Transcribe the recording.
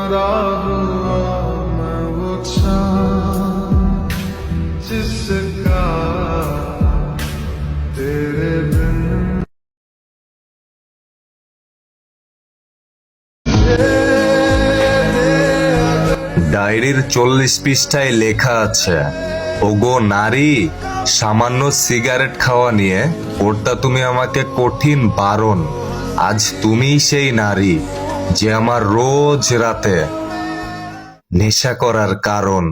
मरा हुआ मैं वो चाँद जिसका तेरे बिन ডায়েরির 40 পৃষ্ঠায় লেখা আছে, ওগো নারী, সামান্য সিগারেট খাওয়া নিয়ে ওটা তুমি আমাকে কঠিন বারণ। আজ তুমিই সেই নারী যে আমার রোজ রাতে নেশা করার কারণ।